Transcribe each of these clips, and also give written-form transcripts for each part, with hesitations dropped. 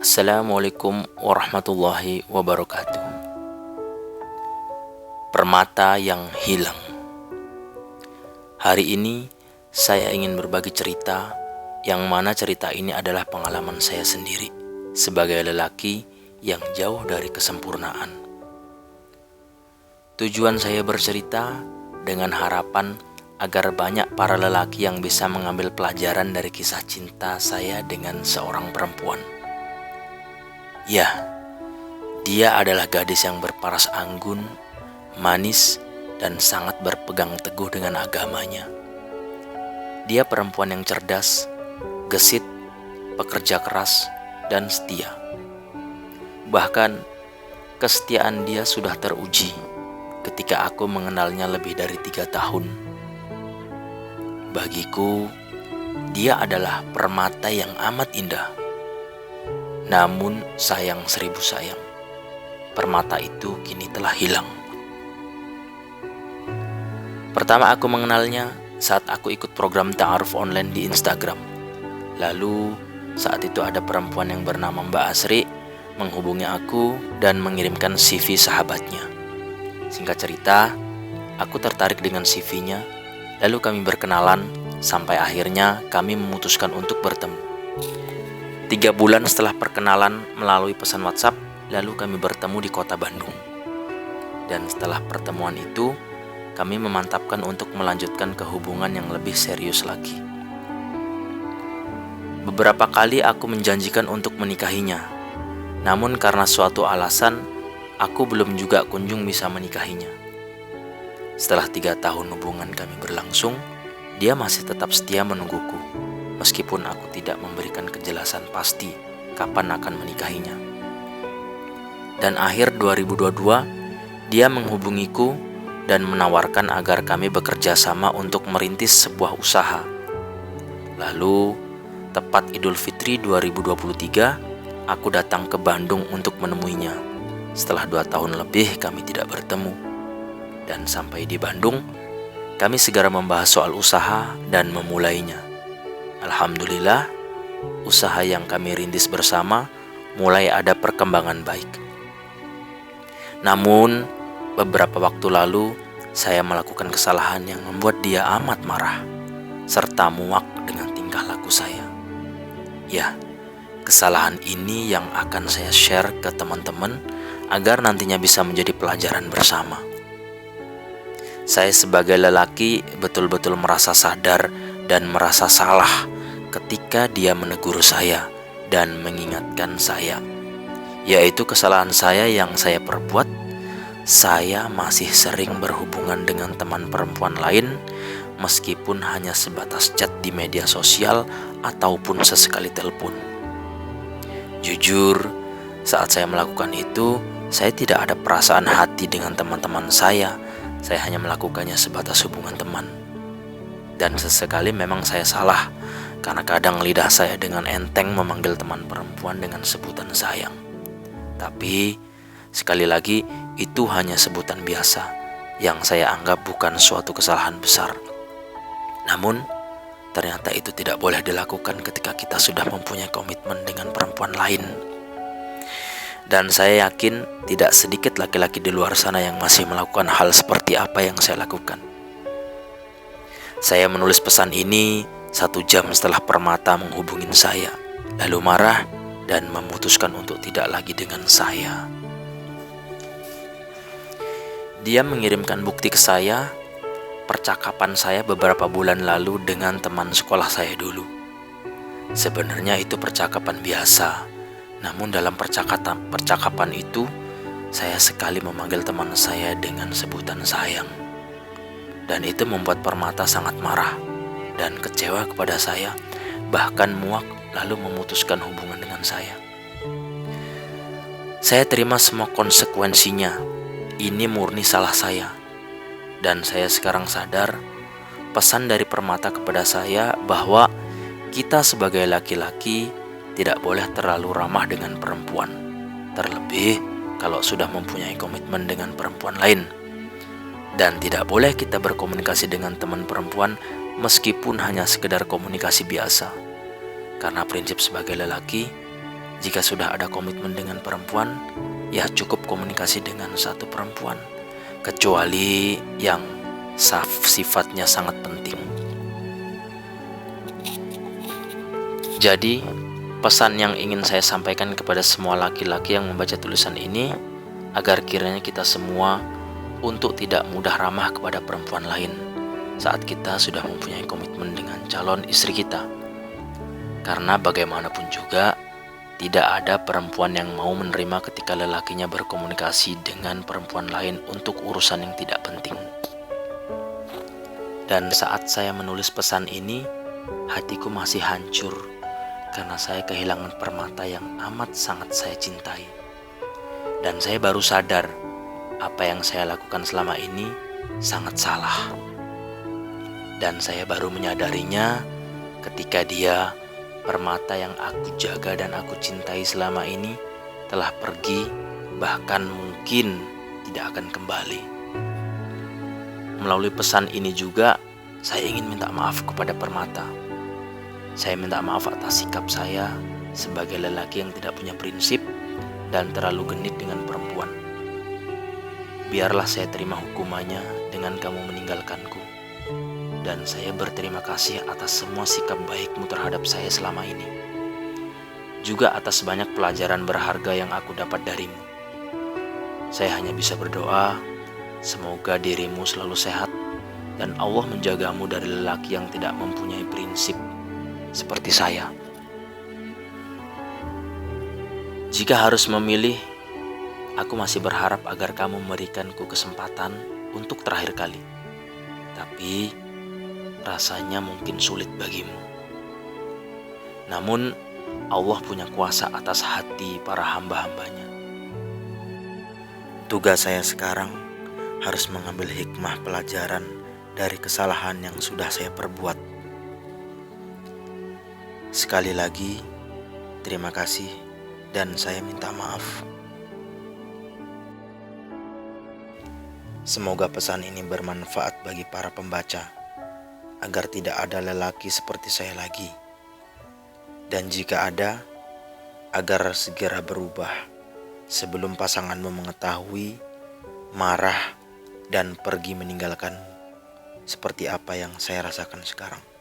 Assalamualaikum warahmatullahi wabarakatuh. Permata yang hilang. Hari ini saya ingin berbagi cerita, yang mana cerita ini adalah pengalaman saya sendiri sebagai lelaki yang jauh dari kesempurnaan. Tujuan saya bercerita dengan harapan agar banyak para lelaki yang bisa mengambil pelajaran dari kisah cinta saya dengan seorang perempuan. Ya, dia adalah gadis yang berparas anggun, manis, dan sangat berpegang teguh dengan agamanya. Dia perempuan yang cerdas, gesit, pekerja keras, dan setia. Bahkan, kesetiaan dia sudah teruji ketika aku mengenalnya lebih dari 3 tahun. Bagiku, dia adalah permata yang amat indah. Namun sayang seribu sayang, permata itu kini telah hilang. Pertama aku mengenalnya saat aku ikut program ta'aruf online di Instagram. Lalu saat itu ada perempuan yang bernama Mbak Asri menghubungi aku dan mengirimkan CV sahabatnya. Singkat cerita, aku tertarik dengan CV-nya, lalu kami berkenalan sampai akhirnya kami memutuskan untuk bertemu. 3 bulan setelah perkenalan melalui pesan WhatsApp, lalu kami bertemu di kota Bandung. Dan setelah pertemuan itu, kami memantapkan untuk melanjutkan ke hubungan yang lebih serius lagi. Beberapa kali aku menjanjikan untuk menikahinya, namun karena suatu alasan, aku belum juga kunjung bisa menikahinya. Setelah 3 tahun hubungan kami berlangsung, dia masih tetap setia menungguku. Meskipun aku tidak memberikan kejelasan pasti kapan akan menikahinya. Dan akhir 2022, dia menghubungiku dan menawarkan agar kami bekerja sama untuk merintis sebuah usaha. Lalu, tepat Idul Fitri 2023, aku datang ke Bandung untuk menemuinya. Setelah 2 tahun lebih kami tidak bertemu. Dan sampai di Bandung, kami segera membahas soal usaha dan memulainya. Alhamdulillah, usaha yang kami rintis bersama mulai ada perkembangan baik. Namun, beberapa waktu lalu saya melakukan kesalahan yang membuat dia amat marah serta muak dengan tingkah laku saya. Ya, kesalahan ini yang akan saya share ke teman-teman agar nantinya bisa menjadi pelajaran bersama. Saya sebagai lelaki betul-betul merasa sadar dan merasa salah ketika dia menegur saya dan mengingatkan saya, yaitu kesalahan saya yang saya perbuat. Saya masih sering berhubungan dengan teman perempuan lain meskipun hanya sebatas chat di media sosial ataupun sesekali telepon. Jujur, saat saya melakukan itu, saya tidak ada perasaan hati dengan teman-teman saya. Saya hanya melakukannya sebatas hubungan teman. Dan sesekali memang saya salah, karena kadang lidah saya dengan enteng memanggil teman perempuan dengan sebutan sayang. Tapi sekali lagi, itu hanya sebutan biasa yang saya anggap bukan suatu kesalahan besar. Namun ternyata itu tidak boleh dilakukan ketika kita sudah mempunyai komitmen dengan perempuan lain. Dan saya yakin tidak sedikit laki-laki di luar sana yang masih melakukan hal seperti apa yang saya lakukan. Saya menulis pesan ini 1 jam setelah permata menghubungin saya, lalu marah dan memutuskan untuk tidak lagi dengan saya. Dia mengirimkan bukti ke saya, percakapan saya beberapa bulan lalu dengan teman sekolah saya dulu. Sebenarnya itu percakapan biasa, namun dalam percakapan itu, saya sekali memanggil teman saya dengan sebutan sayang. Dan itu membuat permata sangat marah dan kecewa kepada saya, bahkan muak lalu memutuskan hubungan dengan saya. Saya terima semua konsekuensinya. Ini murni salah saya. Dan saya sekarang sadar, pesan dari permata kepada saya bahwa kita sebagai laki-laki tidak boleh terlalu ramah dengan perempuan, terlebih kalau sudah mempunyai komitmen dengan perempuan lain. Dan tidak boleh kita berkomunikasi dengan teman perempuan meskipun hanya sekedar komunikasi biasa. Karena prinsip sebagai lelaki, Jika sudah ada komitmen dengan perempuan, ya cukup komunikasi dengan satu perempuan, kecuali yang sifatnya sangat penting. Jadi, pesan yang ingin saya sampaikan kepada semua laki-laki yang membaca tulisan ini, agar kiranya kita semua untuk tidak mudah ramah kepada perempuan lain saat kita sudah mempunyai komitmen dengan calon istri kita. Karena bagaimanapun juga, tidak ada perempuan yang mau menerima ketika lelakinya berkomunikasi dengan perempuan lain untuk urusan yang tidak penting. Dan saat saya menulis pesan ini, hatiku masih hancur karena saya kehilangan permata yang amat sangat saya cintai. Dan saya baru sadar apa yang saya lakukan selama ini sangat salah. Dan saya baru menyadarinya ketika dia, permata yang aku jaga dan aku cintai selama ini, telah pergi, bahkan mungkin tidak akan kembali. Melalui pesan ini juga, saya ingin minta maaf kepada permata. Saya minta maaf atas sikap saya sebagai lelaki yang tidak punya prinsip dan terlalu genit dengan perempuan. Biarlah saya terima hukumannya dengan kamu meninggalkanku. Dan saya berterima kasih atas semua sikap baikmu terhadap saya selama ini. Juga atas banyak pelajaran berharga yang aku dapat darimu. Saya hanya bisa berdoa, semoga dirimu selalu sehat dan Allah menjagamu dari lelaki yang tidak mempunyai prinsip seperti saya. Jika harus memilih, aku masih berharap agar kamu memberikanku kesempatan untuk terakhir kali. Tapi rasanya mungkin sulit bagimu. Namun Allah punya kuasa atas hati para hamba-hambanya. Tugas saya sekarang harus mengambil hikmah pelajaran dari kesalahan yang sudah saya perbuat. Sekali lagi, terima kasih dan saya minta maaf. Semoga pesan ini bermanfaat bagi para pembaca, agar tidak ada lelaki seperti saya lagi. Dan jika ada, agar segera berubah sebelum pasanganmu mengetahui, marah, dan pergi meninggalkanmu, seperti apa yang saya rasakan sekarang.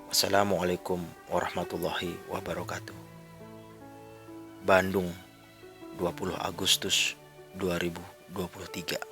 Assalamualaikum warahmatullahi wabarakatuh. Bandung, 20 Agustus 2023.